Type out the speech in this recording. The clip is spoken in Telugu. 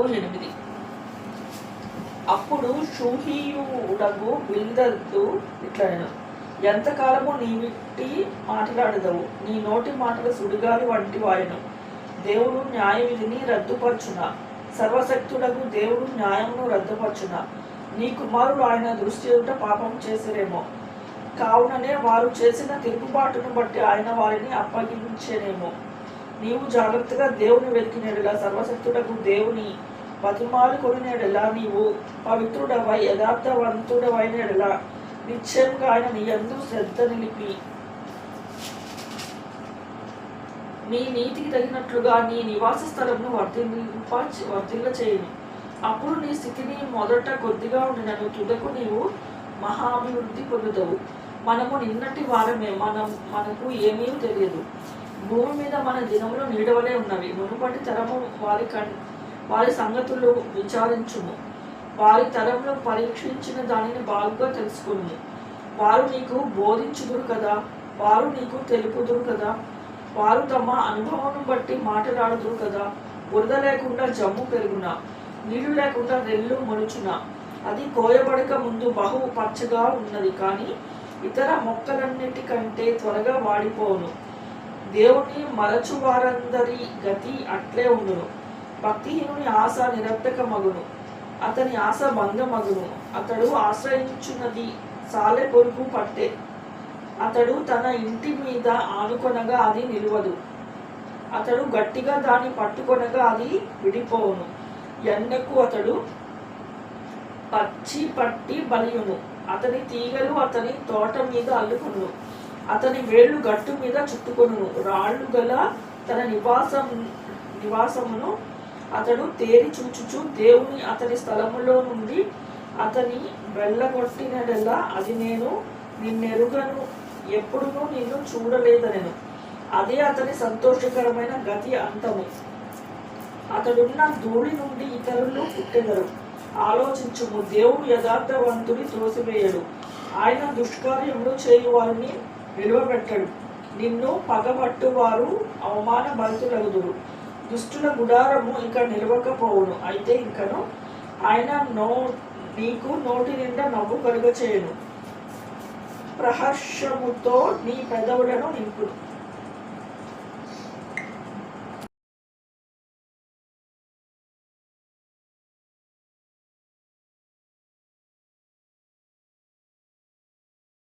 4:8. అప్పుడు షూహీయుడగు బిల్దదు ఇట్లనెను, ఎంతకాలము నీవిట్టి మాట్లాడదవు? నీ నోటి మాటలు సుడిగాలి వంటి వాయను. దేవుడు న్యాయవిధిని రద్దుపరచునా? సర్వశక్తుడగు దేవుడు న్యాయమును రద్దుపరచునా? నీ కుమారులు ఆయన దృష్టి ఎదుట పాపం చేసిరేమో, కావుననే వారు చేసిన తిరుగుబాటును బట్టి ఆయన వారిని అప్పగించేనేమో. నీవు జాగ్రత్తగా దేవుని వెతికినడలా, సర్వశక్తుడకు దేవుని బతిమాలు కొనినడలా, నీవు పవిత్రుడవై యథార్థవంతుడవైనడలా, నిశ్చయంగా ఆయన నీ యందు శ్రద్ధ నిలిపి నీ నీతికి తగినట్లుగా నీ నివాస స్థలంను వర్ధిల్ల చేయను. అప్పుడు నీ స్థితిని మొదట కొద్దిగా ఉండినను తుదకు నీవు మహాభివృద్ధి పొందుతావు. మనము నిన్నటి వారమే, మనకు ఏమీ తెలియదు. భూమి మీద మన దినములు నీడవలే ఉన్నవి. మునుపటి తరము వారి సంగతులు విచారించుము. వారి తరంలో పరీక్షించిన దానిని బాగుగా తెలుసుకును. వారు నీకు బోధించుదురు కదా, వారు నీకు తెలుపుదురు కదా. వారు తమ అనుభవం బట్టి మాట్లాడుదురు కదా. బురద లేకుండా జమ్ము పెరుగునా, నీళ్లు లేకుండా రెల్లు మొలుచునా? అది కోయబడక ముందు బహు పచ్చగా ఉన్నది, కానీ ఇతర మొక్కలన్నిటికంటే త్వరగా వాడిపోవును. దేవుని మరచు వారందరి గతి అట్లే ఉండును. భక్తిహీనుని ఆశ నిరర్థకమగును, అతని ఆశ భంగమగును. అతడు ఆశ్రయించున్నది సాలె పొరుగు పట్టే. అతడు తన ఇంటి మీద ఆనుకొనగా అది నిలువదు. అతడు గట్టిగా దాన్ని పట్టుకొనగా అది విడిపోవును. ఎండకు అతడు పచ్చి పట్టి బలియును. అతని తీగలు అతని తోట మీద అల్లుకొను. అతని వేళ్ళు గట్టు మీద చుట్టుకొను. రాళ్ళు గల తన నివాసమును అతడు తేరి చూచుచు దేవుని అతని స్థలములో నుండి అతని వెళ్ళగొట్టినడల్లా, అది నేను నిన్నెరుగను, ఎప్పుడునూ నిన్ను చూడలేదనెను. అదే అతని సంతోషకరమైన గతి అంతము. అతడున్న ధూళి నుండి ఇతరులు పుట్టెదరు. ఆలోచించుము, దేవుడు యథార్థవంతుని త్రోసివేయడు, ఆయన దుష్కార్యములు చేయు వారిని నిలువబెట్టడు. నిన్ను పగబట్టు వారు అవమాన భరితులగుదురు. దుష్టుల గుడారము ఇక నిలవకపోవును. అయితే ఇంకను ఆయన నీకు నోటి నిండా నవ్వు కలుగ చేయను, ప్రహర్షముతో నీ పెదవులను నింపును.